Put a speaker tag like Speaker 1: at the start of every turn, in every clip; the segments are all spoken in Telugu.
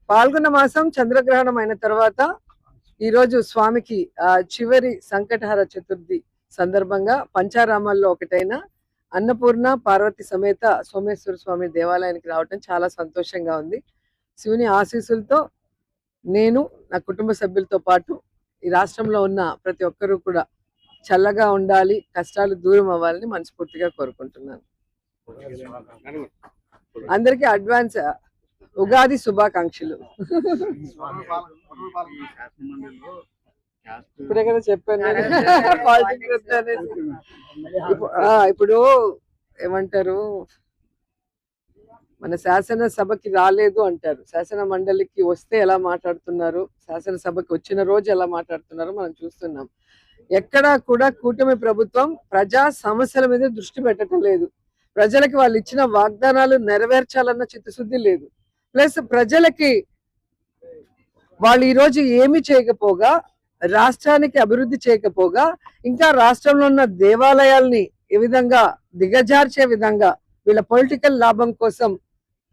Speaker 1: పాల్గొన్న మాసం చంద్రగ్రహణం అయిన తర్వాత ఈ రోజు స్వామికి చివరి సంకటహర చతుర్థి సందర్భంగా పంచారామాల్లో ఒకటైన అన్నపూర్ణ పార్వతి సమేత సోమేశ్వర స్వామి దేవాలయానికి రావటం చాలా సంతోషంగా ఉంది. శివుని ఆశీస్సులతో నేను నా కుటుంబ సభ్యులతో పాటు ఈ రాష్ట్రంలో ఉన్న ప్రతి ఒక్కరూ కూడా చల్లగా ఉండాలి, కష్టాలు దూరం అవ్వాలని మనస్ఫూర్తిగా కోరుకుంటున్నాను. అందరికీ అడ్వాన్స్ ఉగాది శుభాకాంక్షలు. ఇప్పుడే కదా చెప్పాను. ఇప్పుడు ఏమంటారు, మన శాసనసభకి రాలేదు అంటారు, శాసన మండలికి వస్తే ఎలా మాట్లాడుతున్నారు, శాసనసభకి వచ్చిన రోజు ఎలా మాట్లాడుతున్నారో మనం చూస్తున్నాం. ఎక్కడా కూడా కూటమి ప్రభుత్వం ప్రజా సమస్యల మీద దృష్టి పెట్టడం లేదు. ప్రజలకి వాళ్ళు ఇచ్చిన వాగ్దానాలు నెరవేర్చాలన్న చిత్తశుద్ధి లేదు. ప్లస్ ప్రజలకి వాళ్ళు ఈరోజు ఏమి చేయకపోగా, రాష్ట్రానికి అభివృద్ధి చేయకపోగా, ఇంకా రాష్ట్రంలో ఉన్న దేవాలయాల్ని ఏ విధంగా దిగజార్చే విధంగా వీళ్ళ పొలిటికల్ లాభం కోసం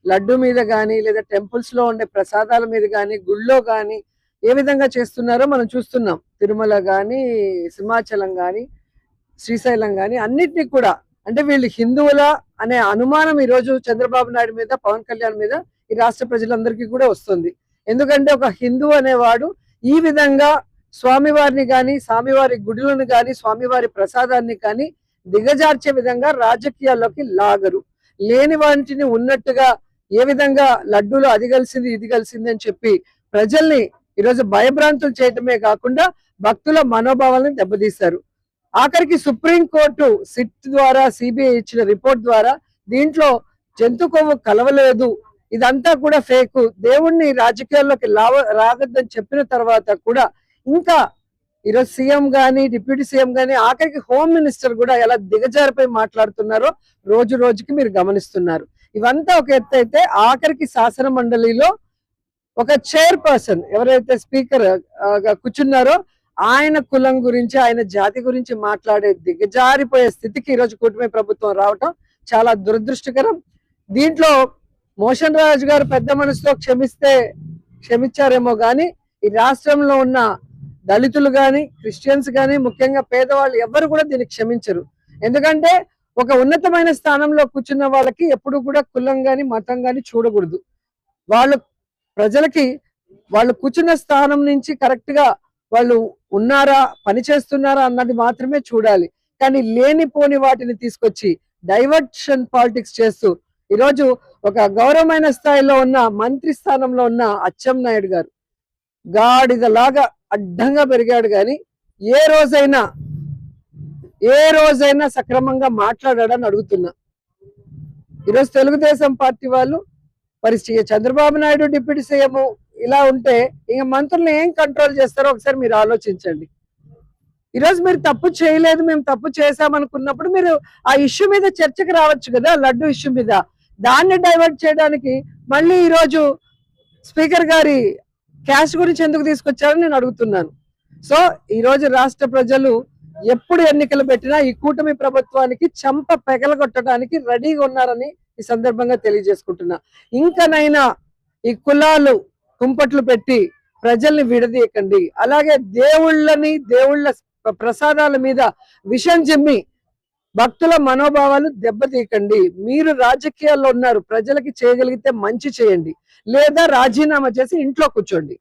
Speaker 1: లడ్డు మీద కానీ లేదా టెంపుల్స్ లో ఉండే ప్రసాదాల మీద కానీ గుళ్ళో కానీ ఏ విధంగా చేస్తున్నారో మనం చూస్తున్నాం. తిరుమల కానీ సింహాచలం కానీ శ్రీశైలం కానీ అన్నిటినీ కూడా, అంటే వీళ్ళు హిందువుల అనే అనుమానం ఈరోజు చంద్రబాబు నాయుడు మీద, పవన్ కళ్యాణ్ మీద ఈ రాష్ట్ర ప్రజలందరికీ కూడా వస్తుంది. ఎందుకంటే ఒక హిందూ అనేవాడు ఈ విధంగా స్వామివారిని కానీ, స్వామివారి గుడులను కానీ, స్వామివారి ప్రసాదాన్ని కానీ దిగజార్చే విధంగా రాజకీయాల్లోకి లాగరు. లేని వాటిని ఉన్నట్టుగా ఏ విధంగా లడ్డూలు అది కలిసింది ఇది కలిసింది అని చెప్పి ప్రజల్ని ఈరోజు భయభ్రాంతులు చేయటమే కాకుండా భక్తుల మనోభావాలను దెబ్బతీశారు. ఆఖరికి సుప్రీంకోర్టు సిట్ ద్వారా, సిబిఐ ఇచ్చిన రిపోర్ట్ ద్వారా దీంట్లో జంతు కొవ్వు కలవలేదు, ఇదంతా కూడా ఫేక్, దేవుణ్ణి రాజకీయాల్లోకి రాగద్దని చెప్పిన తర్వాత కూడా ఇంకా ఈరోజు సీఎం గాని, డిప్యూటీ సీఎం గాని, ఆఖరికి హోమ్ మినిస్టర్ కూడా ఎలా దిగజారిపోయి మాట్లాడుతున్నారో రోజు రోజుకి మీరు గమనిస్తున్నారు. ఇవంతా ఒక ఎత్తు అయితే, ఆఖరికి శాసన మండలిలో ఒక చైర్పర్సన్ ఎవరైతే స్పీకర్ కూర్చున్నారో ఆయన కులం గురించి, ఆయన జాతి గురించి మాట్లాడే దిగజారిపోయే స్థితికి ఈరోజు కూటమి ప్రభుత్వం రావటం చాలా దురదృష్టకరం. దీంట్లో మోషన్ రాజు గారు పెద్ద మనసులో క్షమించారేమో గాని ఈ రాష్ట్రంలో ఉన్న దళితులు గాని, క్రిస్టియన్స్ గాని, ముఖ్యంగా పేదవాళ్ళు ఎవ్వరు కూడా దీన్ని క్షమించరు. ఎందుకంటే ఒక ఉన్నతమైన స్థానంలో కూర్చున్న వాళ్ళకి ఎప్పుడు కూడా కులం గాని, మతం గాని చూడకూడదు. వాళ్ళు ప్రజలకి వాళ్ళు కూర్చున్న స్థానం నుంచి కరెక్ట్ గా వాళ్ళు ఉన్నారా, పని చేస్తున్నారా అన్నది మాత్రమే చూడాలి. కానీ లేనిపోని వాటిని తీసుకొచ్చి డైవర్షన్ పాలిటిక్స్ చేస్తూ ఈరోజు ఒక గౌరవమైన స్థాయిలో ఉన్న మంత్రి స్థానంలో ఉన్న అచ్చెన్నాయుడు గారు గాడిదలాగా అడ్డంగా పెరిగాడు, కానీ ఏ రోజైనా సక్రమంగా మాట్లాడాడని అడుగుతున్నా. ఈరోజు తెలుగుదేశం పార్టీ వాళ్ళు పరిస్థితి, చంద్రబాబు నాయుడు డిప్యూటీ సీఎం ఇలా ఉంటే ఇంక మంత్రులు ఏం కంట్రోల్ చేస్తారో ఒకసారి మీరు ఆలోచించండి. ఈరోజు మీరు తప్పు చేయలేదు, మేము తప్పు చేశామనుకున్నప్పుడు మీరు ఆ ఇష్యూ మీద చర్చకు రావచ్చు కదా, లడ్డు ఇష్యూ మీద. దాన్ని డైవర్ట్ చేయడానికి మళ్ళీ ఈరోజు స్పీకర్ గారి క్యాష్ గురించి ఎందుకు తీసుకొచ్చారని నేను అడుగుతున్నాను. సో ఈరోజు రాష్ట్ర ప్రజలు ఎప్పుడు ఎన్నికలు పెట్టినా ఈ కూటమి ప్రభుత్వానికి చంప పెగలగొట్టడానికి రెడీగా ఉన్నారని ఈ సందర్భంగా తెలియజేసుకుంటున్నా. ఇంకనైనా ఈ కులాలు కుంపట్లు పెట్టి ప్రజల్ని విడదీయకండి. అలాగే దేవుళ్ళ ప్రసాదాల మీద విషం చిమ్మి భక్తుల మనోభావాలు దెబ్బతీయకండి. మీరు రాజకీయాల్లో ఉన్నారు, ప్రజలకి చేయగలిగితే మంచి చేయండి, లేదా రాజీనామా చేసి ఇంట్లో కూర్చోండి.